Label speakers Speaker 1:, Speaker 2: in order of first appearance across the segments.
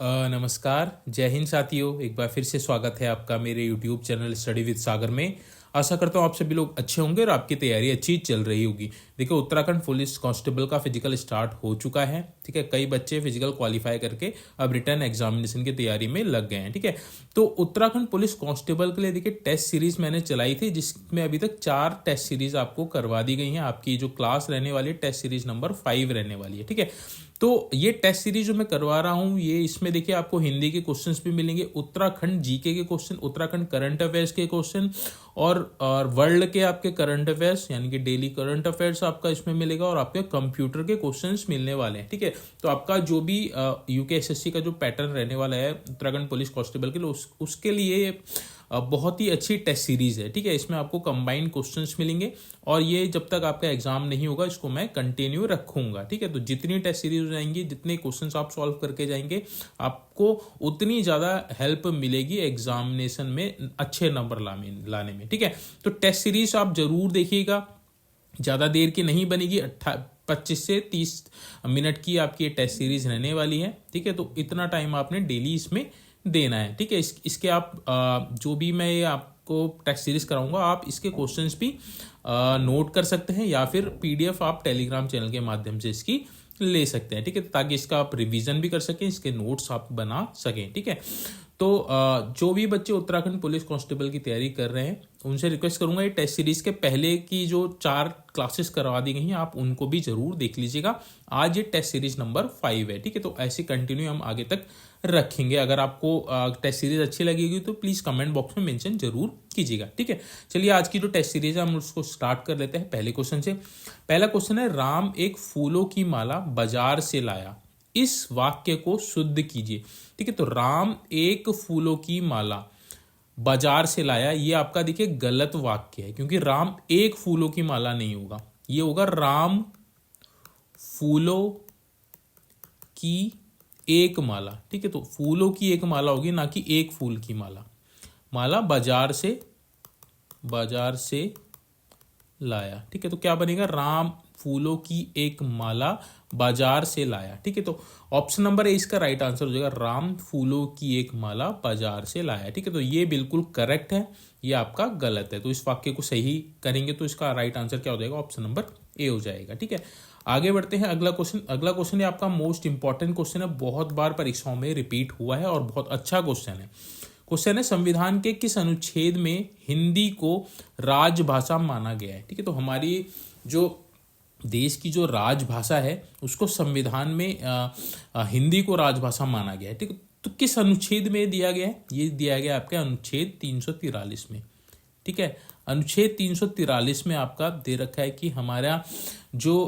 Speaker 1: नमस्कार, जय हिंद साथियों। एक बार फिर से स्वागत है आपका मेरे यूट्यूब चैनल स्टडी विद सागर में। आशा करता हूँ आप सभी लोग अच्छे होंगे और आपकी तैयारी अच्छी चल रही होगी। देखो, उत्तराखंड पुलिस कांस्टेबल का फिजिकल स्टार्ट हो चुका है। ठीक है, कई बच्चे फिजिकल क्वालिफाई करके अब रिटर्न एग्जामिनेशन की तैयारी में लग गए हैं। ठीक है, तो उत्तराखंड पुलिस कांस्टेबल के लिए देखिए टेस्ट सीरीज मैंने चलाई थी, जिसमें अभी तक 4 टेस्ट सीरीज आपको करवा दी गई हैं। आपकी जो क्लास रहने वाली है टेस्ट सीरीज नंबर 5 रहने वाली है। ठीक है, तो ये टेस्ट सीरीज जो मैं करवा रहा हूँ, ये इसमें देखिए आपको हिंदी के क्वेश्चंस भी मिलेंगे, उत्तराखंड जीके के क्वेश्चन, उत्तराखंड करंट अफेयर्स के क्वेश्चन और वर्ल्ड के आपके करंट अफेयर्स यानी कि डेली करंट अफेयर्स आपका इसमें मिलेगा और आपके कंप्यूटर के क्वेश्चंस मिलने वाले हैं। ठीक है, तो आपका जो भी यूकेएसएससी का जो पैटर्न रहने वाला है उत्तराखंड पुलिस कांस्टेबल के लिए, उसके लिए बहुत ही अच्छी टेस्ट सीरीज है। ठीक है, इसमें आपको कंबाइंड क्वेश्चंस मिलेंगे और ये जब तक आपका एग्जाम नहीं होगा इसको मैं कंटिन्यू रखूंगा। ठीक है, तो जितनी टेस्ट सीरीज हो जाएंगी, जितने क्वेश्चंस आप सॉल्व करके जाएंगे, आपको उतनी ज़्यादा हेल्प मिलेगी एग्जामिनेशन में अच्छे नंबर लाने में। ठीक है, तो टेस्ट सीरीज आप जरूर देखिएगा, ज़्यादा देर की नहीं बनेगी। 25 से 30 मिनट की आपकी टेस्ट सीरीज रहने वाली है। ठीक है, तो इतना टाइम आपने डेली इसमें देना है। ठीक है, इसके आप जो भी मैं आपको टेस्ट सीरीज कराऊंगा, आप इसके क्वेश्चंस भी नोट कर सकते हैं या फिर पीडीएफ आप टेलीग्राम चैनल के माध्यम से इसकी ले सकते हैं। ठीक है, ताकि इसका आप रिवीजन भी कर सकें, इसके नोट्स आप बना सकें। ठीक है, तो जो भी बच्चे उत्तराखंड पुलिस कांस्टेबल की तैयारी कर रहे हैं उनसे रिक्वेस्ट करूंगा, ये टेस्ट सीरीज के पहले की जो 4 क्लासेस करवा दी गई हैं आप उनको भी जरूर देख लीजिएगा। आज ये टेस्ट सीरीज नंबर 5 है। ठीक है, तो ऐसे कंटिन्यू हम आगे तक रखेंगे। अगर आपको टेस्ट सीरीज अच्छी लगेगी तो प्लीज कमेंट बॉक्स में मेंशन जरूर कीजिएगा। ठीक है, चलिए आज की जो टेस्ट सीरीज है हम उसको स्टार्ट कर लेते हैं पहले क्वेश्चन से। पहला क्वेश्चन है, राम एक फूलों की माला बाजार से लाया, इस वाक्य को शुद्ध कीजिए। ठीक है, तो राम एक फूलों की माला बाजार से लाया, ये आपका देखिए गलत वाक्य है, क्योंकि राम एक फूलों की माला नहीं होगा, ये होगा राम फूलों की एक माला। ठीक है, तो फूलों की एक माला होगी, ना कि एक फूल की माला। माला बाजार से लाया। ठीक है, तो क्या बनेगा, राम फूलों की एक माला बाजार से लाया। ठीक है, तो ऑप्शन नंबर ए इसका राइट आंसर हो जाएगा, राम फूलों की एक माला बाजार से लाया। ठीक है, तो ये बिल्कुल करेक्ट है, ये आपका गलत है। तो इस वाक्य को सही करेंगे तो इसका राइट आंसर क्या हो जाएगा, ऑप्शन नंबर ए हो जाएगा। ठीक है, आगे बढ़ते हैं। अगला क्वेश्चन है आपका मोस्ट इंपॉर्टेंट क्वेश्चन है, बहुत बार परीक्षाओं में रिपीट हुआ है और बहुत अच्छा क्वेश्चन है। क्वेश्चन है, संविधान के किस अनुच्छेद में हिंदी को राजभाषा माना गया है। ठीक है, तो हमारी जो देश की जो राजभाषा है उसको संविधान में हिंदी को राजभाषा माना गया है। ठीक है, तो किस अनुच्छेद में दिया गया है, ये दिया गया आपके अनुच्छेद 343 में। ठीक है, अनुच्छेद 343 में आपका दे रखा है कि हमारा जो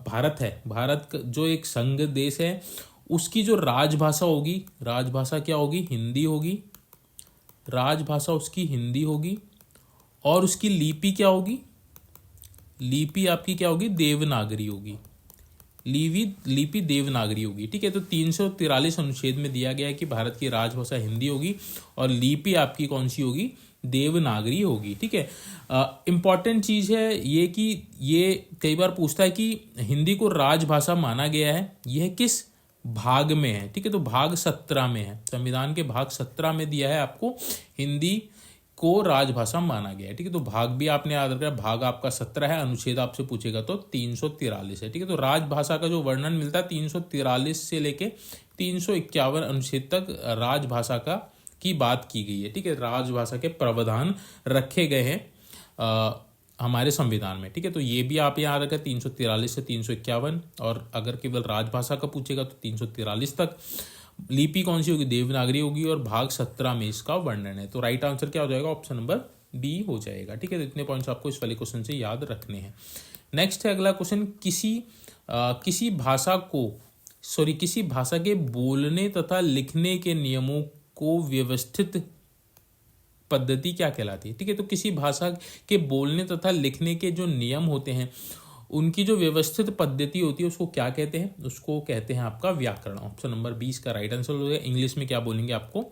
Speaker 1: भारत है, भारत जो एक संघ देश है, उसकी जो राजभाषा होगी, राजभाषा क्या होगी, हिंदी होगी। राजभाषा उसकी हिंदी होगी और उसकी लिपि क्या होगी, लिपि आपकी क्या होगी, देवनागरी होगी। लिपि देवनागरी होगी। ठीक है, तो 343 अनुच्छेद में दिया गया है कि भारत की राजभाषा हिंदी होगी और लिपि आपकी कौन सी होगी, देवनागरी होगी। ठीक है, इंपॉर्टेंट चीज है ये कि ये कई बार पूछता है कि हिंदी को राजभाषा माना गया है, यह किस भाग में है। ठीक है, तो भाग 17 में है, संविधान के भाग 17 में दिया है आपको हिंदी को राजभाषा माना गया है। ठीक है, तो भाग भी आपने याद रखा, भाग आपका 17 है, अनुच्छेद आपसे पूछेगा तो 343 है। ठीक है, तो राजभाषा का जो वर्णन मिलता है 343 से लेके 351 अनुच्छेद तक राजभाषा की बात की गई है। ठीक है, राजभाषा के प्रावधान रखे गए हैं हमारे संविधान में। ठीक है, तो ये भी आप याद रखें, 343 से 351, और अगर केवल राजभाषा का पूछेगा तो 343 तक। लिपि कौन सी होगी, देवनागरी होगी और भाग 17 में इसका वर्णन है। तो राइट आंसर क्या हो जाएगा, ऑप्शन नंबर बी हो जाएगा। ठीक है, तो इतने पॉइंट्स आपको इस वाले क्वेश्चन से याद रखने हैं। नेक्स्ट है अगला क्वेश्चन, किसी भाषा के बोलने तथा लिखने के नियमों को व्यवस्थित पद्धति क्या कहलाती है। ठीक है, तो किसी भाषा के बोलने तथा लिखने के जो नियम होते हैं उनकी जो व्यवस्थित पद्धति होती है उसको क्या कहते हैं, उसको कहते हैं आपका व्याकरण। ऑप्शन नंबर 20 का राइट आंसर हो जाएगा। इंग्लिश में क्या बोलेंगे आपको,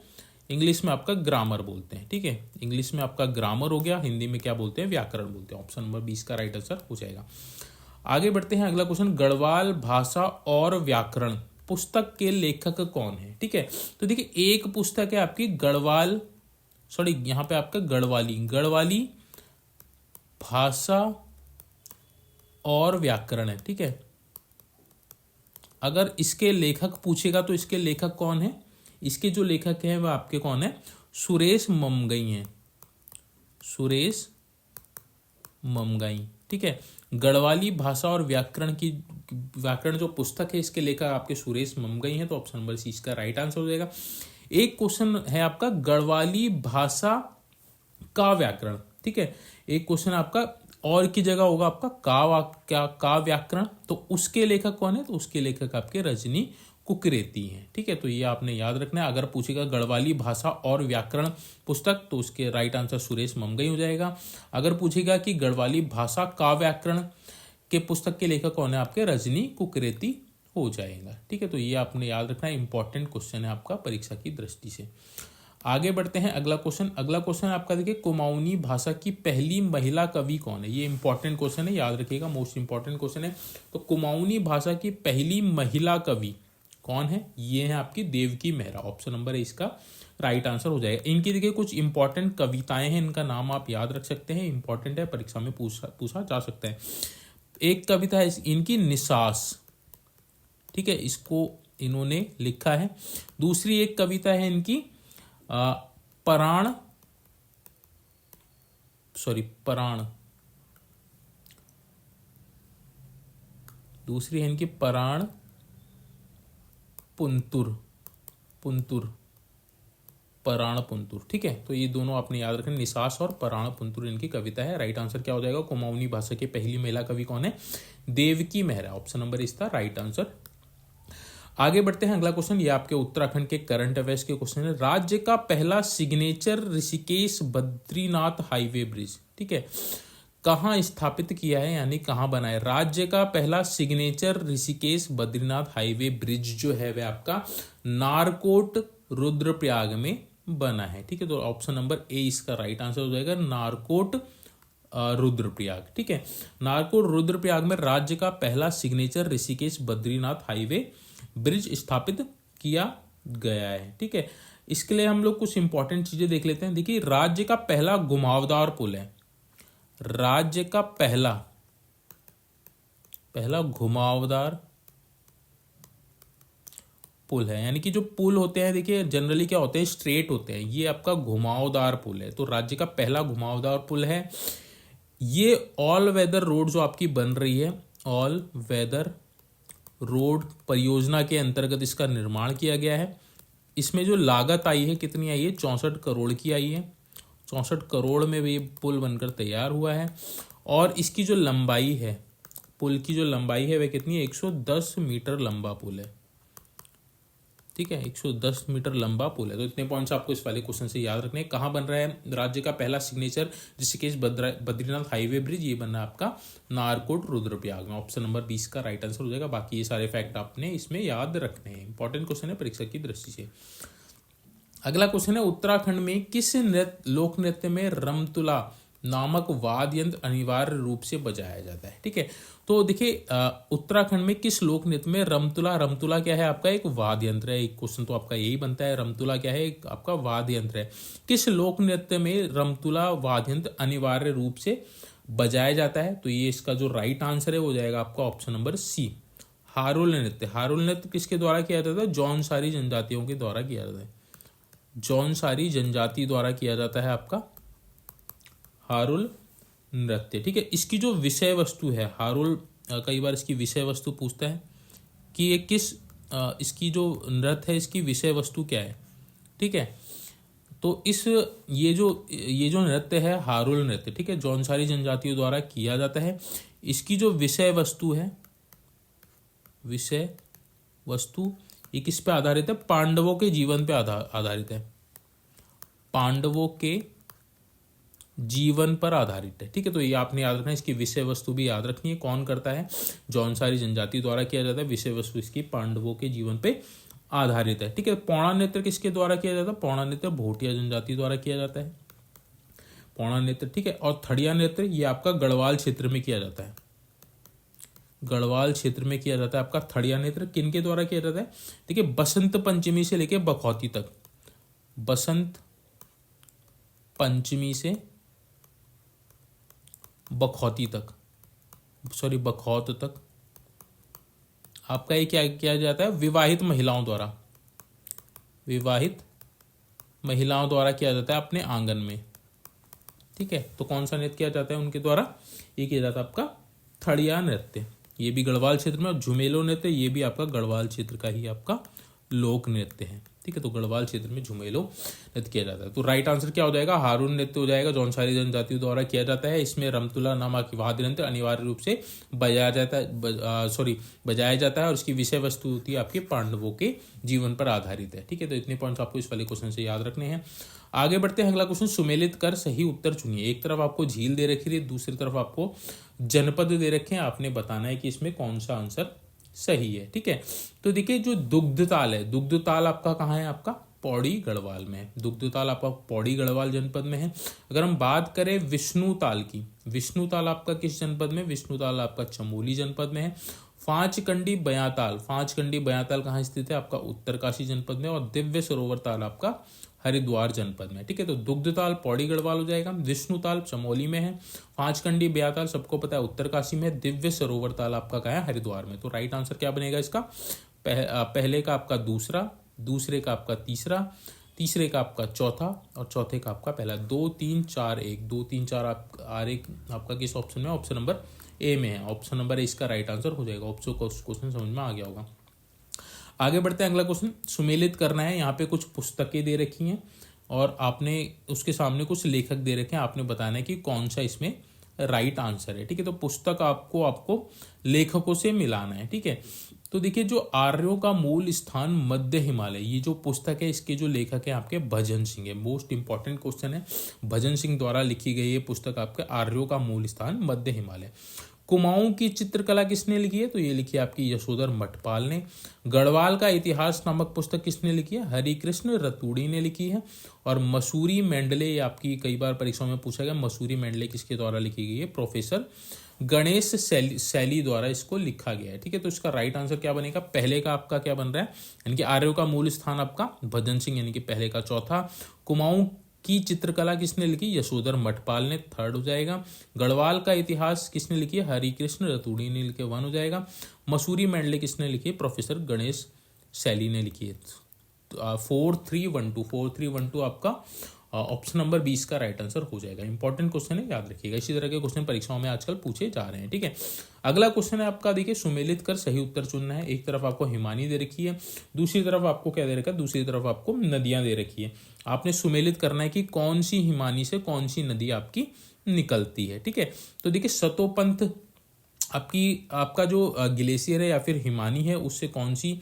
Speaker 1: इंग्लिश में आपका ग्रामर बोलते हैं। ठीक है, इंग्लिश में आपका ग्रामर हो गया, हिंदी में क्या बोलते हैं, व्याकरण बोलते हैं। ऑप्शन नंबर 20 का राइट आंसर हो जाएगा। आगे बढ़ते हैं, अगला क्वेश्चन, गढ़वाल भाषा और व्याकरण पुस्तक के लेखक कौन है। ठीक है, तो देखिए एक पुस्तक है आपकी यहाँ पे आपका गढ़वाली भाषा और व्याकरण है। ठीक है, अगर इसके लेखक पूछेगा तो इसके लेखक कौन है, इसके जो लेखक हैं वह आपके कौन है, सुरेश ममगई हैं, सुरेश ममगई। ठीक है, गढ़वाली भाषा और व्याकरण जो पुस्तक है इसके लेखक आपके सुरेश ममगई हैं, तो ऑप्शन नंबर सी इसका राइट आंसर हो जाएगा। एक क्वेश्चन है आपका गढ़वाली भाषा का व्याकरण। ठीक है, एक क्वेश्चन आपका और की जगह होगा आपका का व्याकरण, तो उसके लेखक कौन है, तो उसके लेखक आपके रजनी कुकरेती हैं। ठीक है, तो ये आपने याद रखना है। अगर पूछेगा गढ़वाली भाषा और व्याकरण पुस्तक तो उसके राइट आंसर सुरेश ममगई हो जाएगा। अगर पूछेगा कि गढ़वाली भाषा का व्याकरण के पुस्तक के लेखक कौन है, आपके रजनी कुकरेती हो जाएगा। ठीक है, तो ये आपने याद रखना है, इंपॉर्टेंट क्वेश्चन है आपका परीक्षा की दृष्टि से। आगे बढ़ते हैं अगला क्वेश्चन आपका देखिए, कुमाऊनी भाषा की पहली महिला कवि कौन है। ये इंपॉर्टेंट क्वेश्चन है, याद रखिएगा, मोस्ट इंपॉर्टेंट क्वेश्चन है। तो कुमाऊनी भाषा की पहली महिला कवि कौन है, ये है आपकी देवकी मेहरा। ऑप्शन नंबर है इसका राइट आंसर हो जाएगा। इनकी देखिए कुछ इंपॉर्टेंट कविताएं हैं, इनका नाम आप याद रख सकते हैं, इंपॉर्टेंट है, परीक्षा में पूछा जा सकता है। एक कविता है इनकी निसास। ठीक है, इसको इन्होंने लिखा है। दूसरी एक कविता है इनकी पराण। दूसरी है इनकी पराण पुंतुर। ठीक है, तो ये दोनों आपने याद रखना, निसास और पराण पुंतुर इनकी कविता है। राइट आंसर क्या हो जाएगा, कुमाऊनी भाषा की पहली महिला कवि कौन है, देवकी मेहरा। ऑप्शन नंबर इसका राइट आंसर। आगे बढ़ते हैं, अगला क्वेश्चन ये आपके उत्तराखंड के करंट अफेयर्स के क्वेश्चन है। राज्य का पहला signature Rishikesh Badrinath highway bridge, ठीक है, कहाँ स्थापित किया है, यानी कहाँ बना है। राज्य का पहला signature Rishikesh Badrinath highway bridge जो है वह आपका नारकोट रुद्रप्रयाग में बना है। ठीक है, तो ऑप्शन नंबर ए इसका राइट आंसर हो जाएगा, नारकोट रुद्रप्रयाग। ठीक है, नारकोट रुद्रप्रयाग में राज्य का पहला signature Rishikesh Badrinath highway bridge स्थापित किया गया है। ठीक है, इसके लिए हम लोग कुछ इंपॉर्टेंट चीजें देख लेते हैं। देखिए, राज्य का पहला घुमावदार पुल है, राज्य का पहला घुमावदार पुल है, यानी कि जो पुल होते हैं देखिए जनरली क्या होते हैं, स्ट्रेट होते हैं, ये आपका घुमावदार पुल है। तो राज्य का पहला घुमावदार पुल है। ये ऑल वेदर रोड जो आपकी बन रही है, ऑल वेदर रोड परियोजना के अंतर्गत इसका निर्माण किया गया है। इसमें जो लागत आई है कितनी आई है, 64 करोड़ की आई है। 64 करोड़ में ये पुल बनकर तैयार हुआ है। और इसकी जो लंबाई है, पुल की जो लंबाई है वह कितनी है, 110 मीटर लंबा पुल है। ठीक है, 110 मीटर लंबा पुल है। तो इतने पॉइंट्स आपको इस वाले क्वेश्चन से याद रखने हैं। कहाँ बन रहा है राज्य का पहला signature Rishikesh Badrinath highway bridge, ये बना है आपका नारकोट रुद्रप्रयाग में। ऑप्शन नंबर 20 का राइट आंसर हो जाएगा। बाकी ये सारे फैक्ट आपने इसमें याद रखने हैं, इंपॉर्टेंट क्वेश्चन है परीक्षा की दृष्टि से। अगला क्वेश्चन है, उत्तराखंड में किस लोक नृत्य में रमतुला नामक वाद्य यंत्र अनिवार्य रूप से बजाया जाता है। ठीक है, तो देखिए उत्तराखंड में किस लोक नृत्य में रमतुला क्या है, आपका एक वाद्य यंत्र है। एक क्वेश्चन तो आपका यही बनता है, रमतुला क्या है, एक आपका वाद्य यंत्र है। किस लोक नृत्य में रमतुला वाद्य यंत्र अनिवार्य रूप से बजाया जाता है, तो ये इसका जो राइट आंसर है हो जाएगा आपका ऑप्शन नंबर सी, हारुल नृत्य। हारुल नृत्य किसके द्वारा किया जाता है, जौनसारी जनजातियों के द्वारा किया जाता है, जौनसारी जनजाति द्वारा किया जाता है आपका हारुल नृत्य। ठीक है, इसकी जो विषय वस्तु है, हारुल कई बार इसकी विषय वस्तु पूछता है कि ये किस इसकी जो नृत्य है इसकी विषय वस्तु क्या है। ठीक है, तो ये जो नृत्य है हारुल नृत्य, ठीक है, जौनसारी जनजातियों द्वारा किया जाता है। इसकी जो विषय वस्तु है, विषय वस्तु ये किस पे आधारित है, पांडवों के जीवन पे आधारित है, पांडवों के जीवन पर आधारित है। ठीक है, तो ये आपने याद रखना है, इसकी विषय वस्तु भी याद रखनी है। कौन करता है, जौनसारी जनजाति द्वारा किया जाता है। विषय वस्तु इसकी पांडवों के जीवन पे आधारित है। ठीक है, पौड़ा नृत्य किसके द्वारा किया जाता है, पौड़ा नृत्य भोटिया जनजाति द्वारा किया जाता है, पौड़ा नृत्य। ठीक है, और थड़िया नृत्य ये आपका गढ़वाल क्षेत्र में किया जाता है, गढ़वाल क्षेत्र में किया जाता है आपका थड़िया नृत्य। किन के द्वारा किया जाता है? देखिए बसंत पंचमी से लेके बखौती तक, बसंत पंचमी से बखौती तक, सॉरी बखौत तक आपका ये क्या किया जाता है? विवाहित महिलाओं द्वारा, विवाहित महिलाओं द्वारा किया जाता है अपने आंगन में। ठीक है, तो कौन सा नृत्य किया जाता है उनके द्वारा? ये किया जाता है आपका थड़िया नृत्य। ये भी गढ़वाल क्षेत्र में। झुमेलो नृत्य ये भी आपका गढ़वाल क्षेत्र का ही आपका लोक नृत्य है। ठीक है, तो गढ़वाल क्षेत्र में झुमेलो नृत्य किया जाता है। तो राइट आंसर क्या हो जाएगा? हारून नृत्य हो जाएगा, जौनसारी जनजातियों द्वारा किया जाता है। इसमें रमतुला नामक वाद्य यंत्र अनिवार्य रूप से बजाया जाता है, बजाया जाता है और उसकी विषय वस्तु होती है आपके पांडवों के जीवन पर आधारित है। ठीक है, तो इतने पॉइंट्स आपको इस वाले क्वेश्चन से याद रखने हैं। आगे बढ़ते हैं, अगला क्वेश्चन, सुमेलित कर सही उत्तर चुनिए। एक तरफ आपको झील दे रखी है, दूसरी तरफ आपको जनपद दे रखे हैं, आपने बताना है कि इसमें कौन सा आंसर सही है। ठीक है, तो देखिए जो दुग्धताल है, दुग्धताल आपका कहाँ है? आपका पौड़ी गढ़वाल में है। दुग्धताल आपका पौड़ी गढ़वाल जनपद में है। अगर हम बात करें विष्णुताल की, विष्णुताल आपका किस जनपद में? विष्णुताल आपका चमोली जनपद में है। पांचकंडी बयाताल, पांचकंडी बयाताल कहाँ स्थित है? आपका उत्तरकाशी जनपद में। और दिव्य सरोवर ताल आपका हरिद्वार जनपद में। ठीक है, तो दुग्धताल पौड़ी गढ़वाल हो जाएगा, विष्णुताल चमोली में है, पांचकंडी ब्याताल सबको पता है उत्तरकाशी में, दिव्य सरोवर ताल आपका कहाँ है? हरिद्वार में। तो राइट आंसर क्या बनेगा इसका? पहले का आपका दूसरा, दूसरे का आपका तीसरा, तीसरे का आपका चौथा और चौथे का आपका पहला। 2 3 4 1, 2 3 4 आपका किस ऑप्शन में? ऑप्शन नंबर ए में है। ऑप्शन नंबर ए इसका राइट आंसर हो जाएगा। ऑप्शन क्वेश्चन समझ में आ गया होगा। आगे बढ़ते हैं, अगला क्वेश्चन सुमेलित करना है। यहाँ पे कुछ पुस्तकें दे रखी हैं और आपने उसके सामने कुछ लेखक दे रखे हैं, आपने बताना है कि कौन सा इसमें राइट आंसर है। ठीक है, तो पुस्तक आपको लेखकों से मिलाना है। ठीक है, तो देखिए जो आर्यों का मूल स्थान मध्य हिमालय, ये जो पुस्तक है इसके जो लेखक है आपके भजन सिंह है। मोस्ट इंपॉर्टेंट क्वेश्चन है, भजन सिंह द्वारा लिखी गई ये पुस्तक आपके आर्यों का मूल स्थान मध्य हिमालय। कुमाऊं की चित्रकला किसने लिखी है? तो ये लिखी है आपकी यशोधर मठपाल ने। गढ़वाल का इतिहास नामक पुस्तक किसने लिखी है? हरिकृष्ण रतूड़ी ने लिखी है। और मसूरी मेंडले, आपकी कई बार परीक्षाओं में पूछा गया, मसूरी मेंडले किसके द्वारा लिखी गई है? प्रोफेसर गणेश सैली द्वारा इसको लिखा गया है। ठीक है, तो इसका राइट आंसर क्या बनेगा? पहले का आपका क्या बन रहा है? यानी कि आर्यों का मूल स्थान आपका भजन सिंह, यानी कि पहले का चौथा। कुमाऊं की चित्रकला किसने लिखी? यशोधर मठपाल ने, थर्ड हो जाएगा। गढ़वाल का इतिहास किसने लिखी है? हरिकृष्ण रतूड़ी ने लिखे, 1 हो जाएगा। मसूरी मेंडले किसने लिखी है? प्रोफेसर गणेश सैली ने लिखी है। 4312 आपका ऑप्शन नंबर 20 का राइट आंसर हो जाएगा। इंपॉर्टेंट क्वेश्चन है, याद रखिएगा। इसी तरह के क्वेश्चन परीक्षाओं में आजकल पूछे जा रहे हैं। ठीक है, अगला क्वेश्चन है आपका, देखिए सुमेलित कर सही उत्तर चुनना है। एक तरफ आपको हिमानी दे रखी है, दूसरी तरफ आपको क्या दे रखा है? दूसरी तरफ आपको नदियां दे रखी है। आपने सुमेलित करना है कि कौन सी हिमानी से कौन सी नदी आपकी निकलती है। ठीक है, तो देखिए सतोपंथ आपका जो ग्लेशियर है या फिर हिमानी है, उससे कौन सी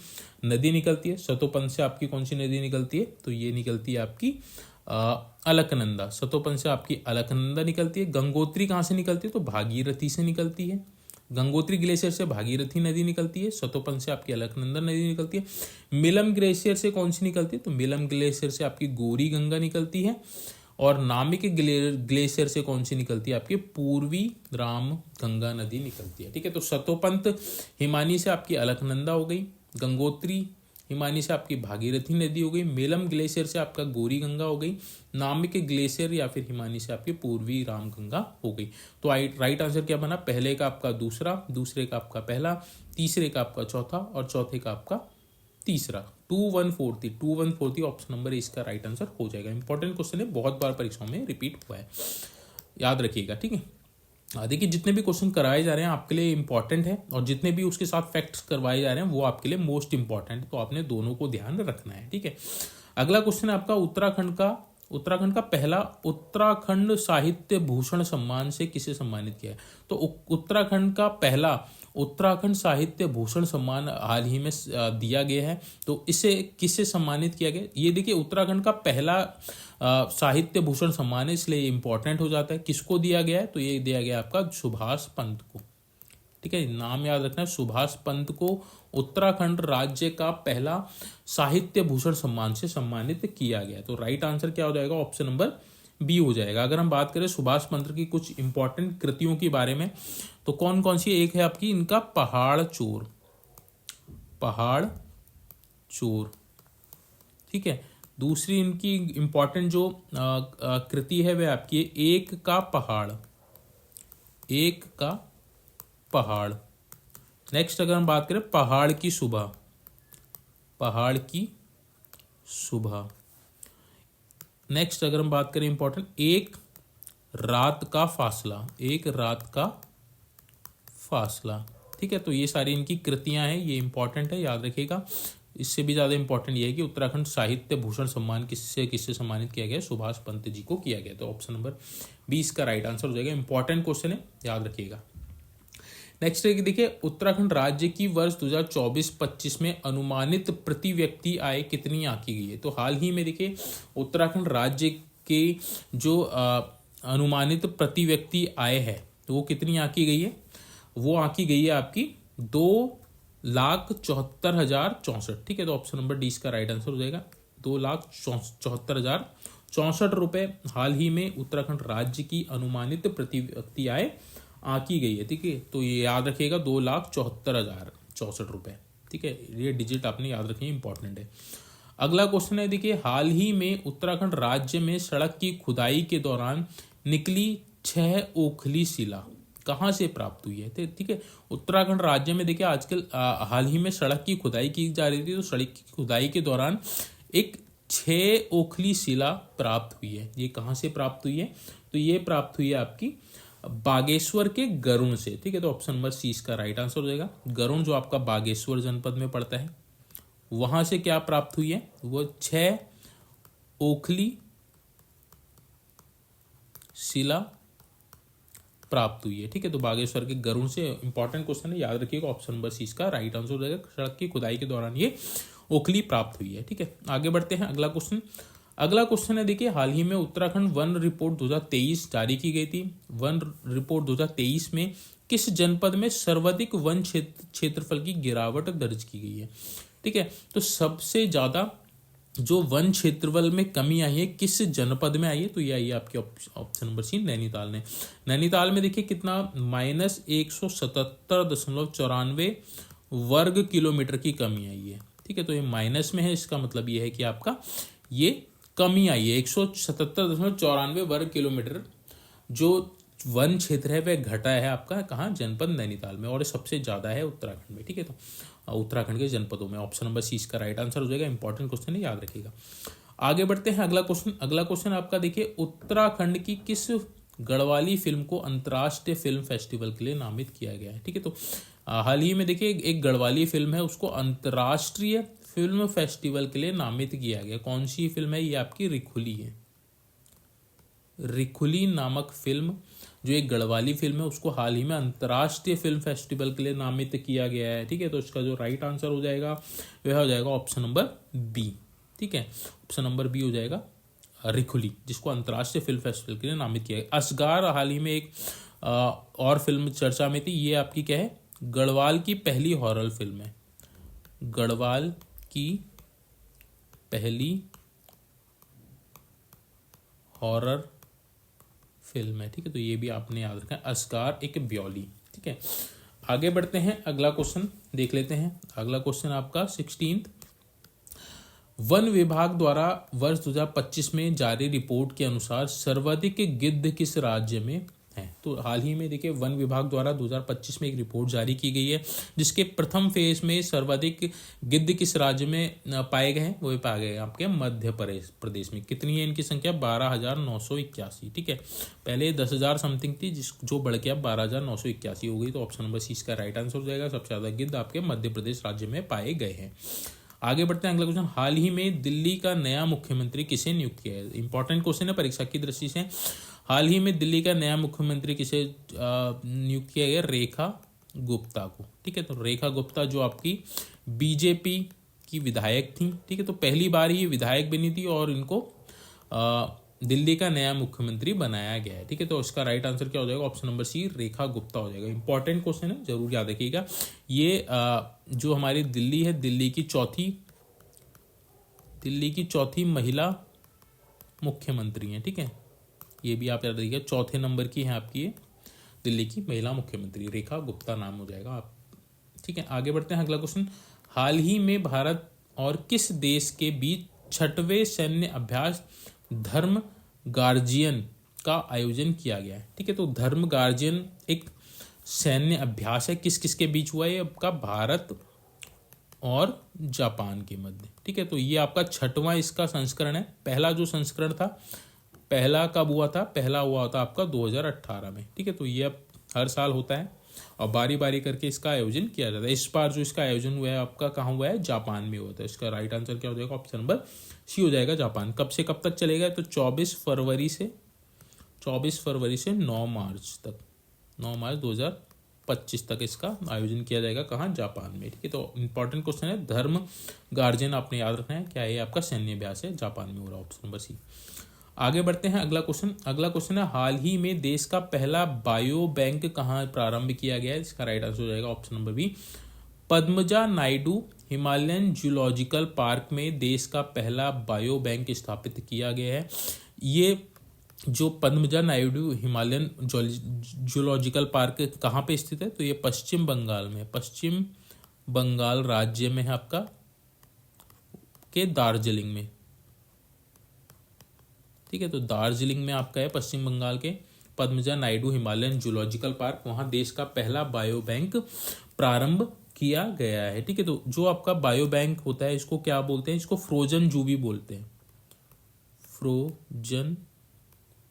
Speaker 1: नदी निकलती है? सतोपंथ से आपकी कौन सी नदी निकलती है? तो ये निकलती है आपकी अलकनंदा। सतोपंथ से आपकी अलकनंदा निकलती है। गंगोत्री कहाँ से निकलती है? तो भागीरथी से निकलती है। गंगोत्री ग्लेशियर से भागीरथी नदी निकलती है। सतोपंथ से आपकी अलकनंदा नदी निकलती है। मिलम ग्लेशियर से कौन सी निकलती है? तो मिलम ग्लेशियर से आपकी गौरी गंगा निकलती है। और नामिक ग्लेशियर से कौन सी निकलती है? आपकी पूर्वी राम गंगा नदी निकलती है। ठीक है, तो सतोपंथ हिमानी से आपकी अलकनंदा हो गई, गंगोत्री हिमानी से आपकी भागीरथी नदी हो गई, मेलम ग्लेशियर से आपका गौरी गंगा हो गई, नामिक ग्लेशियर या फिर हिमानी से आपकी पूर्वी राम गंगा हो गई। तो राइट आंसर क्या बना? पहले का आपका दूसरा, दूसरे का आपका पहला, तीसरे का आपका चौथा और चौथे का आपका तीसरा। 2143 ऑप्शन नंबर इसका राइट आंसर हो जाएगा। इंपॉर्टेंट क्वेश्चन है, बहुत बार परीक्षाओं में रिपीट हुआ है, याद रखिएगा। ठीक है, देखिए जितने भी क्वेश्चन कराए जा रहे हैं आपके लिए इंपॉर्टेंट है और जितने भी उसके साथ फैक्ट्स करवाए जा रहे हैं वो आपके लिए मोस्ट इंपॉर्टेंट है, तो आपने दोनों को ध्यान रखना है। ठीक है, अगला क्वेश्चन है आपका उत्तराखंड का पहला उत्तराखंड साहित्य भूषण सम्मान से किसे सम्मानित किया है? तो उत्तराखंड का पहला उत्तराखंड साहित्य भूषण सम्मान हाल ही में दिया गया है, तो इसे किसे सम्मानित किया गया? ये देखिए उत्तराखंड का पहला साहित्य भूषण सम्मान है, इसलिए इंपॉर्टेंट हो जाता है। किसको दिया गया है? तो ये दिया गया आपका सुभाष पंत को। ठीक है, नाम याद रखना है, सुभाष पंत को उत्तराखंड राज्य का पहला साहित्य भूषण सम्मान से सम्मानित किया गया। तो राइट आंसर क्या हो जाएगा? ऑप्शन नंबर बी हो जाएगा। अगर हम बात करें सुभाष पंत की कुछ इंपॉर्टेंट कृतियों के बारे में, तो कौन कौन सी, एक है आपकी इनका पहाड़ चोर, पहाड़ चोर, ठीक है। दूसरी इनकी इंपॉर्टेंट जो कृति है वह आपकी एक का पहाड़, एक का पहाड़। नेक्स्ट अगर हम बात करें पहाड़ की सुबह, पहाड़ की सुबह। नेक्स्ट अगर हम बात करें इंपॉर्टेंट एक रात का फासला, एक रात का फासला, ठीक है। तो ये सारी इनकी कृतियां हैं, ये इंपॉर्टेंट है, याद रखिएगा। इससे भी ज़्यादा इंपॉर्टेंट ये है कि उत्तराखंड साहित्य भूषण सम्मान किससे किससे सम्मानित किया गया, सुभाष पंत जी को किया गया। तो ऑप्शन नंबर 20 का राइट आंसर हो जाएगा। इंपॉर्टेंट क्वेश्चन है, याद रखिएगा। नेक्स्ट है कि देखिए उत्तराखंड राज्य की वर्ष 2024-25 में अनुमानित प्रति व्यक्ति आय कितनी आंकी गई है। तो हाल ही में देखिए उत्तराखंड राज्य के जो अनुमानित प्रति व्यक्ति आय है तो वो कितनी आंकी गई है, वो आंकी गई है आपकी 2,74,064, ठीक है। तो ऑप्शन नंबर 20 का राइट आंसर हो जाएगा। 2,74,064 रुपये हाल ही में उत्तराखंड राज्य की अनुमानित प्रति व्यक्ति आय आंकी गई है, ठीक है। तो ये याद रखिएगा 2,74,064 रुपये, ठीक है। ये डिजिट आपने याद रखनी, इंपॉर्टेंट है। अगला क्वेश्चन है देखिए हाल ही में उत्तराखंड राज्य में सड़क की खुदाई के दौरान निकली 6 ओखली शिला कहाँ से प्राप्त हुई है, ठीक है। उत्तराखंड राज्य में देखिए आजकल हाल ही में सड़क की खुदाई की जा रही थी, तो सड़क की खुदाई के दौरान एक 6 ओखली शिला प्राप्त हुई है। ये कहाँ से प्राप्त हुई है, तो ये प्राप्त हुई है आपकी बागेश्वर के गरुड़ से, ठीक है। तो ऑप्शन नंबर सी इसका राइट आंसर हो जाएगा। गरुड़ जो आपका बागेश्वर जनपद में पड़ता है, वहां से क्या प्राप्त हुई है, वो 6 ओखली शिला प्राप्त हुई है, ठीक है। तो बागेश्वर के गरुड़ से, इंपॉर्टेंट क्वेश्चन है, याद रखिएगा। ऑप्शन नंबर सी इसका राइट आंसर हो जाएगा। सड़क की खुदाई के दौरान ये ओखली प्राप्त हुई है, ठीक है। आगे बढ़ते हैं अगला क्वेश्चन। अगला क्वेश्चन है देखिए हाल ही में उत्तराखंड वन रिपोर्ट 2023 जारी की गई थी। वन रिपोर्ट 2023 में किस जनपद में सर्वाधिक वन क्षेत्रफल की गिरावट दर्ज की गई है, ठीक है। तो सबसे ज्यादा जो वन क्षेत्रफल में कमी आई है किस जनपद में आई है, तो ये आई है आपके ऑप्शन नंबर सी नैनीताल ने। नैनीताल में देखिए कितना -177.94 वर्ग किलोमीटर की कमी आई है, ठीक है। तो ये माइनस में है, इसका मतलब ये है कि आपका ये कमी आई है। 177.94 वर्ग किलोमीटर जो वन क्षेत्र है वह घटा है आपका कहाँ, जनपद नैनीताल में, और सबसे ज्यादा है उत्तराखंड में, ठीक है। तो उत्तराखंड के जनपदों में ऑप्शन नंबर सी इसका राइट आंसर हो जाएगा। इंपॉर्टेंट क्वेश्चन है, याद रखिएगा। आगे बढ़ते हैं अगला क्वेश्चन। अगला क्वेश्चन आपका देखिए उत्तराखंड की किस गढ़वाली फिल्म को अंतर्राष्ट्रीय फिल्म फेस्टिवल के लिए नामित किया गया है, ठीक है। तो हाल ही में देखिए एक गढ़वाली फिल्म है, उसको अंतर्राष्ट्रीय फिल्म फेस्टिवल के लिए नामित किया गया। कौन सी फिल्म है, ये आपकी रिखुली है। रिखुली नामक फिल्म जो एक गढ़वाली फिल्म है, उसको हाल ही में अंतर्राष्ट्रीय फिल्म फेस्टिवल के लिए नामित किया गया है, ठीक है। तो इसका जो राइट आंसर हो जाएगा वह हो जाएगा ऑप्शन नंबर बी, ठीक है। ऑप्शन नंबर बी हो जाएगा रिखुली, जिसको अंतर्राष्ट्रीय फिल्म फेस्टिवल के लिए नामित किया गया। असगार हाल ही में एक और फिल्म चर्चा में थी, ये आपकी क्या है, गढ़वाल की पहली हॉरर फिल्म है। गढ़वाल की पहली हॉरर फिल्म है, ठीक है। तो ये भी आपने याद रखना है, असगार एक ब्योली, ठीक है। आगे बढ़ते हैं, अगला क्वेश्चन देख लेते हैं। अगला क्वेश्चन आपका 16th, वन विभाग द्वारा वर्ष 2025 में जारी रिपोर्ट के अनुसार सर्वाधिक गिद्ध किस राज्य में है। तो हाल ही में देखिए वन विभाग द्वारा 2025 में एक रिपोर्ट जारी की गई है, जिसके प्रथम फेज में सर्वाधिक गिद्ध किस राज्य में पाए गए हैं, वो पाए गए आपके मध्य प्रदेश में। कितनी है इनकी संख्या, 12,981, ठीक है। पहले 10,000 समथिंग थी, जो बढ़ के अब 12,981 हो गई। तो ऑप्शन नंबर सी इसका राइट आंसर हो जाएगा। सबसे ज्यादा गिद्ध आपके मध्य प्रदेश राज्य में पाए गए हैं। आगे बढ़ते हैं अगला क्वेश्चन, हाल ही में दिल्ली का नया मुख्यमंत्री किसे नियुक्त किया है। इंपॉर्टेंट क्वेश्चन है परीक्षा की दृष्टि से। हाल ही में दिल्ली का नया मुख्यमंत्री किसे नियुक्त किया गया, रेखा गुप्ता को, ठीक है। तो रेखा गुप्ता जो आपकी बीजेपी की विधायक थी, ठीक है। तो पहली बार ही विधायक बनी थी और इनको दिल्ली का नया मुख्यमंत्री बनाया गया है, ठीक है। तो इसका राइट आंसर क्या हो जाएगा, ऑप्शन नंबर सी रेखा गुप्ता हो जाएगा। इंपॉर्टेंट क्वेश्चन है, जरूर याद रखिएगा। ये जो हमारी दिल्ली है, दिल्ली की चौथी महिला मुख्यमंत्री हैं, ठीक है। ये भी आप याद रखिएगा। चौथे नंबर की है आपकी ये दिल्ली की महिला मुख्यमंत्री, रेखा गुप्ता नाम हो जाएगा आप। ठीक है, आगे बढ़ते हैं। अगला क्वेश्चन, हाल ही में भारत और किस देश के बीच छठवें सैन्य अभ्यास धर्म गार्जियन का आयोजन किया गया है? ठीक है, तो धर्म गार्जियन एक सैन्य अभ्यास है, किस किस के बीच हुआ है? आपका भारत और जापान के मध्य। ठीक है, तो ये आपका छठवां इसका संस्करण है। पहला जो संस्करण था, पहला कब हुआ था? पहला हुआ था आपका 2018 में। ठीक है, तो ये अब हर साल होता है और बारी बारी करके इसका आयोजन किया जाता है। इस बार जो इसका आयोजन हुआ है आपका कहाँ हुआ है? जापान में हुआ था। इसका राइट आंसर क्या हो जाएगा? ऑप्शन नंबर सी हो जाएगा, जापान। कब से कब तक चलेगा? तो 24 फरवरी से 9 मार्च तक, 9 मार्च 2025 तक इसका आयोजन किया जाएगा। कहाँ? जापान में। ठीक है, तो इंपॉर्टेंट क्वेश्चन है, धर्म गार्जियन आपने याद रखना है। क्या ये आपका सैन्य अभ्यास है? जापान में हो रहा है। Option number C. आगे बढ़ते हैं। अगला क्वेश्चन है, हाल ही में देश का पहला बायो बैंक कहाँ प्रारंभ किया गया है? इसका राइट आंसर हो जाएगा option number B, Padmaja Naidu Himalayan Zoological Park में देश का पहला बायो बैंक स्थापित किया गया है। ये जो Padmaja Naidu Himalayan Zoological park कहाँ पे स्थित है? तो ये पश्चिम बंगाल में, पश्चिम बंगाल राज्य में है आपका, के दार्जिलिंग में। ठीक है, तो दार्जिलिंग में आपका है पश्चिम बंगाल के Padmaja Naidu Himalayan Zoological park, वहाँ देश का पहला बायो बैंक प्रारंभ किया गया है। ठीक है, तो जो आपका बायो बैंक होता है इसको क्या बोलते हैं? इसको फ्रोजन जू भी बोलते हैं, फ्रोजन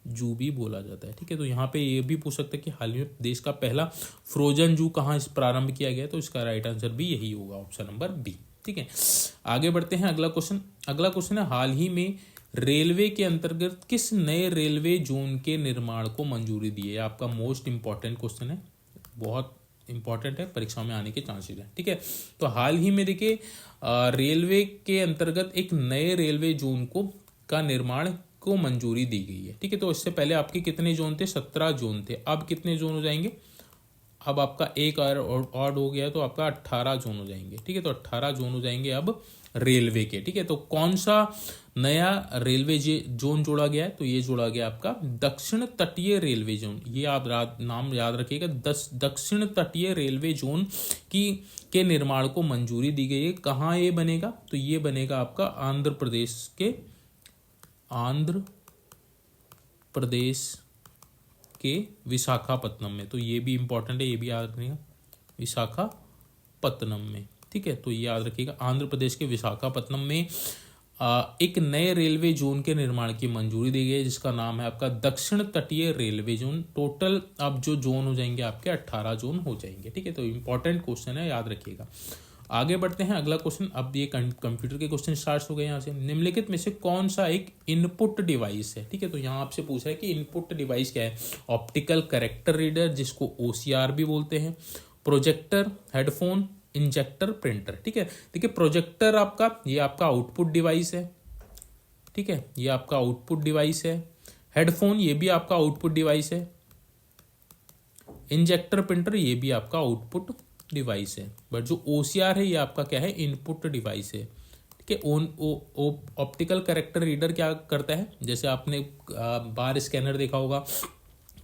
Speaker 1: जू भी बोला जाता है। ठीक है, तो यहाँ पे ये भी पूछ सकते हैं कि हाल ही में देश का पहला फ्रोजन जू कहाँ प्रारंभ किया गया, तो इसका राइट आंसर भी यही होगा, ऑप्शन नंबर बी। ठीक है, आगे बढ़ते हैं। अगला क्वेश्चन है, हाल ही में रेलवे के अंतर्गत किस नए रेलवे जोन के निर्माण को मंजूरी दी है? आपका मोस्ट इंपॉर्टेंट क्वेश्चन है, बहुत इंपॉर्टेंट है, परीक्षा में आने के चांसेस हैं। ठीक है, तो हाल ही में देखिए रेलवे के अंतर्गत एक नए रेलवे जोन का निर्माण को मंजूरी दी गई है। ठीक है, तो इससे पहले आपके कितने जोन थे? 17 जोन थे। अब कितने जोन हो जाएंगे? अब आपका एक और हो गया तो आपका 18 जोन हो जाएंगे। ठीक है, तो 18 जोन हो जाएंगे अब रेलवे के। ठीक है, तो कौन सा नया रेलवे जोन जोड़ा गया है? तो ये जोड़ा गया आपका दक्षिण तटीय रेलवे जोन। ये आप नाम याद रखिएगा, दक्षिण तटीय रेलवे जोन के निर्माण को मंजूरी दी गई है। कहाँ ये बनेगा? तो ये बनेगा आपका आंध्र प्रदेश के विशाखापत्तनम में। तो ये भी इंपॉर्टेंट है, ये भी याद रखिएगा, विशाखापत्तनम में। ठीक है, तो ये याद रखिएगा, आंध्र प्रदेश के विशाखापत्तनम में एक नए रेलवे जोन के निर्माण की मंजूरी दी गई है, जिसका नाम है आपका दक्षिण तटीय रेलवे जोन। टोटल अब जो जोन हो जाएंगे आपके 18 जोन हो जाएंगे। ठीक है, तो इंपॉर्टेंट क्वेश्चन है, याद रखिएगा। आगे बढ़ते हैं। अगला क्वेश्चन, अब ये कंप्यूटर के क्वेश्चन स्टार्ट हो गए। यहाँ से निम्नलिखित में से कौन सा एक इनपुट डिवाइस है? ठीक है, तो यहाँ आपसे पूछा है कि इनपुट डिवाइस क्या है? ऑप्टिकल कैरेक्टर रीडर, जिसको OCR भी बोलते हैं, प्रोजेक्टर, हेडफोन, इंजेक्टर, प्रिंटर। ठीक है, देखिए प्रोजेक्टर ये आपका आउटपुट डिवाइस है। ठीक है, ये आपका आउटपुट डिवाइस है। हेडफोन ये भी आपका आउटपुट डिवाइस है। इंजेक्टर प्रिंटर ये भी आपका आउटपुट डिवाइस है। बट जो OCR है ये आपका क्या है? इनपुट डिवाइस है। ठीक है, ऑप्टिकल कैरेक्टर रीडर क्या करता है? जैसे आपने बार स्कैनर देखा होगा,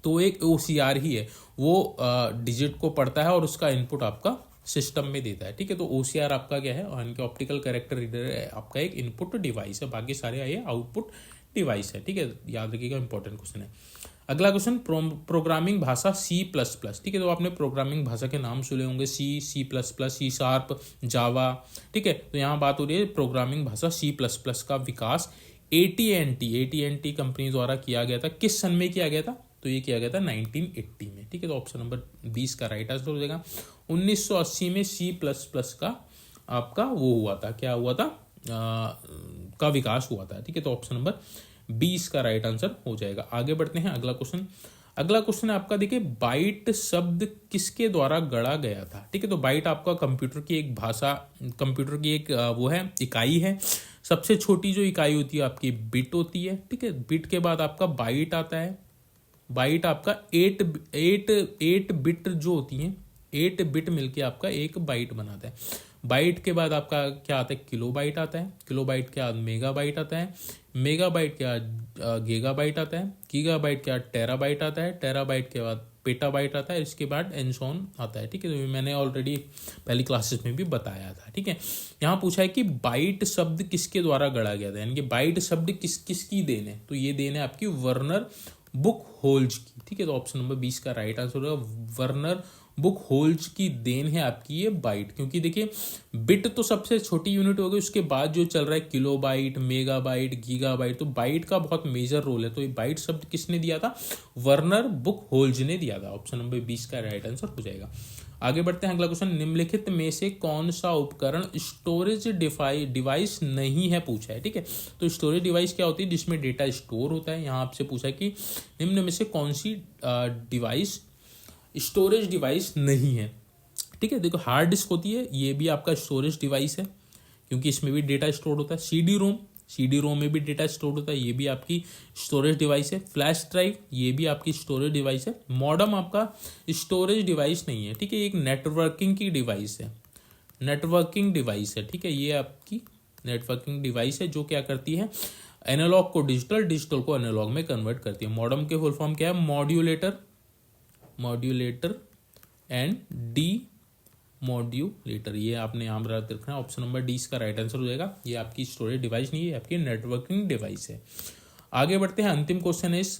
Speaker 1: तो एक OCR ही है, वो डिजिट को पढ़ता है और उसका इनपुट आपका सिस्टम में देता है। ठीक है, तो OCR आपका क्या है? और इनके ऑप्टिकल कैरेक्टर रीडर आपका एक इनपुट डिवाइस है, बाकी सारे ये आउटपुट डिवाइस है। ठीक है, याद रखिएगा, इंपॉर्टेंट क्वेश्चन है। अगला क्वेश्चन, प्रोग्रामिंग भाषा C++। ठीक है, तो आपने प्रोग्रामिंग भाषा के नाम सुने होंगे, C++, C#, जावा। ठीक है, तो यहाँ बात हो रही है प्रोग्रामिंग भाषा C++ का विकास AT&T कंपनी द्वारा किया गया था। किस सन में किया गया था? तो ये किया गया था 1980 में। ठीक है, तो ऑप्शन नंबर 20 का राइट आंसर हो जाएगा। 1980 में C++ का आपका वो हुआ था, क्या हुआ था? का विकास हुआ था। ठीक है, तो ऑप्शन नंबर 20 का राइट आंसर हो जाएगा। आगे बढ़ते हैं। अगला क्वेश्चन है आपका, देखिए बाइट शब्द किसके द्वारा गढ़ा गया था? ठीक है, तो बाइट आपका कंप्यूटर की एक भाषा, कंप्यूटर की एक वो है, इकाई है। सबसे छोटी जो इकाई होती है आपकी बिट होती है। ठीक है, बिट के बाद आपका बाइट आता है। बाइट आपका 8 बिट जो होती हैं, 8 बिट मिलके आपका एक बाइट बनाता है। बाइट के बाद आपका क्या आता है, किलोबाइट आता है, किलोबाइट के बाद मेगाबाइट आता है, मेगाबाइट के बाद गीगाबाइट आता है, गीगाबाइट के बाद टेराबाइट आता है, टेराबाइट के बाद पेटाबाइट आता है, इसके बाद एंसॉन आता है। ठीक है, तो मैंने ऑलरेडी पहली क्लासेस में भी बताया था। ठीक है, यहाँ पूछा है कि बाइट शब्द किसके द्वारा गढ़ा गया था, यानी कि बाइट शब्द किसकी देन है, तो ये देन है आपकी वर्नर बुक होल्ज की। ठीक है, तो ऑप्शन नंबर 20 का राइट आंसर होगा वर्नर बुक होल्ज की देन है आपकी ये बाइट, क्योंकि देखिए बिट तो सबसे छोटी यूनिट हो गई, उसके बाद जो चल रहा है किलोबाइट, मेगाबाइट, गीगाबाइट, तो बाइट का बहुत मेजर रोल है। तो ये बाइट शब्द किसने दिया था, वर्नर बुक होल्ज ने दिया था। ऑप्शन नंबर 20 का राइट आंसर हो जाएगा। आगे बढ़ते हैं, अगला क्वेश्चन, निम्नलिखित में से कौन सा उपकरण स्टोरेज डिवाइस नहीं है, पूछा है। ठीक है, तो स्टोरेज डिवाइस क्या होती है, जिसमें डेटा स्टोर होता है। यहाँ आपसे पूछा है कि निम्न में से कौन सी डिवाइस स्टोरेज डिवाइस नहीं है। ठीक है, देखो हार्ड डिस्क होती है, ये भी आपका स्टोरेज डिवाइस है, क्योंकि इसमें भी डेटा स्टोर होता है। सीडी रोम में भी डेटा स्टोर होता है, ये भी आपकी स्टोरेज डिवाइस है। फ्लैश ड्राइव, ये भी आपकी स्टोरेज डिवाइस है। मॉडेम आपका स्टोरेज डिवाइस नहीं है। ठीक है, एक नेटवर्किंग की डिवाइस है, नेटवर्किंग डिवाइस है। ठीक है, ये आपकी नेटवर्किंग डिवाइस है जो क्या करती है, एनालॉग को डिजिटल, डिजिटल को एनालॉग में कन्वर्ट करती है। मॉडेम के फुल फॉर्म क्या है, मॉड्यूलेटर एंड डी मॉड्यूलेटर, ये आपने यहाँ पर रखना है। ऑप्शन नंबर 20 का राइट आंसर हो जाएगा। ये आपकी स्टोरेज डिवाइस नहीं है, आपकी नेटवर्किंग डिवाइस है। आगे बढ़ते हैं, अंतिम क्वेश्चन है इस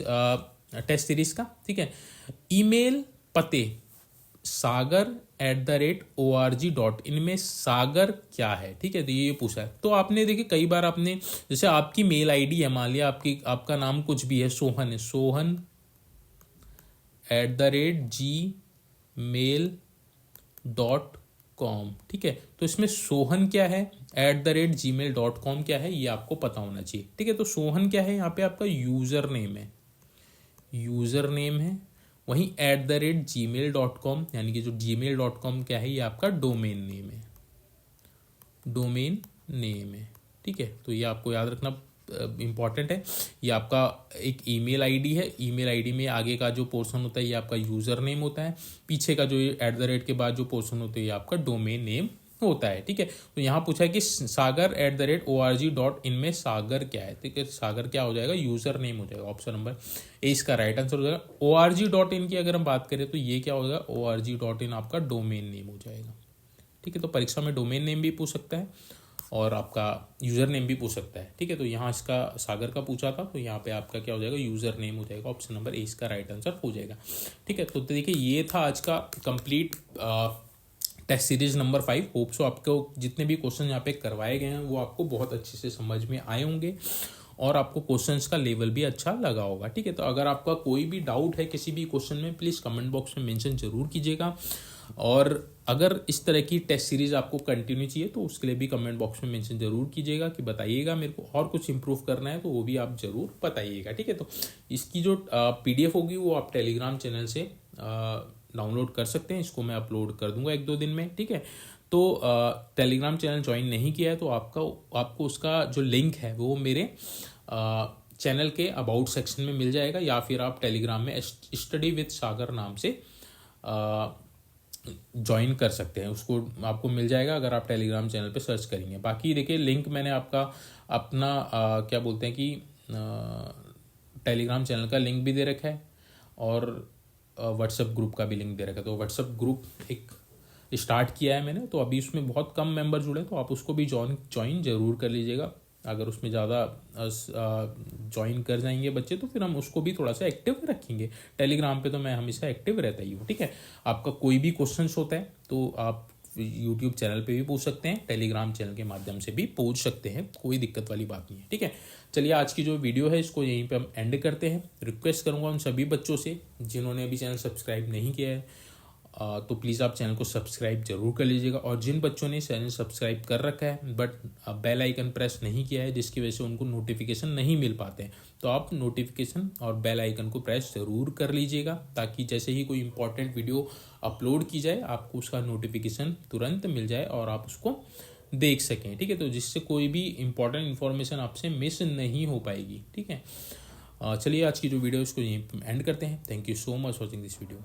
Speaker 1: टेस्ट सीरीज का। ठीक है, ईमेल पते sagar@org.in में सागर क्या है। ठीक है, तो ये पूछा है। तो आपने देखिए कई बार आपने, जैसे आपकी मेल आईडी है, मान लिया आपका नाम कुछ भी है, सोहन है, sohan@gmail.com। ठीक है, तो इसमें सोहन क्या है, @gmail.com क्या है, ये आपको पता होना चाहिए। ठीक है, तो सोहन क्या है, यहाँ पे आपका यूजर नेम है। वहीं @gmail.com यानी कि जो gmail.com क्या है, ये आपका डोमेन नेम है। ठीक है, तो ये आपको याद रखना इंपॉर्टेंट है। ये आपका एक ईमेल आईडी है, ईमेल आईडी में आगे का जो पोर्शन होता है ये आपका यूजर नेम होता है, पीछे का जो @ के बाद जो पोर्शन होता है ये आपका डोमेन नेम होता है। ठीक है, तो यहाँ पूछा है कि sagar@org.in में सागर क्या है। ठीक है, सागर क्या हो जाएगा, यूजर नेम हो जाएगा। ऑप्शन नंबर ए इसका राइट आंसर हो जाएगा। org.in की अगर हम बात करें तो ये क्या हो जाएगा, org.in आपका डोमेन नेम हो जाएगा। ठीक है, तो परीक्षा में डोमेन नेम भी पूछ सकता है और आपका यूज़र नेम भी पूछ सकता है। ठीक है, तो यहाँ इसका सागर का पूछा था, तो यहाँ पे आपका क्या हो जाएगा, यूज़र नेम हो जाएगा। ऑप्शन नंबर ए इसका राइट आंसर हो जाएगा। ठीक है, तो देखिए ये था आज का complete test series number 5। Hope so आपको जितने भी क्वेश्चन यहाँ पे करवाए गए हैं वो आपको बहुत अच्छे से समझ में आए होंगे और आपको क्वेश्चंस का लेवल भी अच्छा लगा होगा। ठीक है, तो अगर आपका कोई भी डाउट है किसी भी क्वेश्चन में, प्लीज़ कमेंट बॉक्स में मेंशन जरूर कीजिएगा। और अगर इस तरह की टेस्ट सीरीज आपको कंटिन्यू चाहिए तो उसके लिए भी कमेंट बॉक्स में मेंशन जरूर कीजिएगा कि बताइएगा मेरे को और कुछ इंप्रूव करना है, तो वो भी आप जरूर बताइएगा। ठीक है, तो इसकी जो PDF होगी वो आप टेलीग्राम चैनल से डाउनलोड कर सकते हैं। इसको मैं अपलोड कर दूंगा 1-2 दिन में। ठीक है, तो टेलीग्राम चैनल ज्वाइन नहीं किया है तो आपको उसका जो लिंक है वो मेरे चैनल के अबाउट सेक्शन में मिल जाएगा, या फिर आप टेलीग्राम में स्टडी विद सागर नाम से ज्वाइन कर सकते हैं। उसको आपको मिल जाएगा अगर आप टेलीग्राम चैनल पे सर्च करेंगे। बाकी देखिए लिंक मैंने आपका अपना क्या बोलते हैं कि टेलीग्राम चैनल का लिंक भी दे रखा है और व्हाट्सएप ग्रुप का भी लिंक दे रखा है। तो व्हाट्सएप ग्रुप एक स्टार्ट किया है मैंने, तो अभी उसमें बहुत कम मेंबर जुड़े, तो आप उसको भी ज्वाइन जरूर कर लीजिएगा। अगर उसमें ज़्यादा ज्वाइन कर जाएंगे बच्चे तो फिर हम उसको भी थोड़ा सा एक्टिव रखेंगे। टेलीग्राम पे तो मैं हमेशा एक्टिव रहता ही हूँ। ठीक है, आपका कोई भी क्वेश्चन होता है तो आप यूट्यूब चैनल पे भी पूछ सकते हैं, टेलीग्राम चैनल के माध्यम से भी पूछ सकते हैं, कोई दिक्कत वाली बात नहीं है। ठीक है, चलिए आज की जो वीडियो है इसको यहीं पे हम एंड करते हैं। रिक्वेस्ट करूँगा उन सभी बच्चों से जिन्होंने अभी चैनल सब्सक्राइब नहीं किया है तो प्लीज़ आप चैनल को सब्सक्राइब जरूर कर लीजिएगा। और जिन बच्चों ने चैनल सब्सक्राइब कर रखा है बट बेल आइकन प्रेस नहीं किया है जिसकी वजह से उनको नोटिफिकेशन नहीं मिल पाते हैं, तो आप नोटिफिकेशन और बेल आइकन को प्रेस जरूर कर लीजिएगा, ताकि जैसे ही कोई इंपॉर्टेंट वीडियो अपलोड की जाए आपको उसका नोटिफिकेशन तुरंत मिल जाए और आप उसको देख सकें। ठीक है, तो जिससे कोई भी इंपॉर्टेंट इन्फॉर्मेशन आपसे मिस नहीं हो पाएगी। ठीक है, चलिए आज की जो वीडियो इसको यहीं एंड करते हैं। Thank you so much watching this video.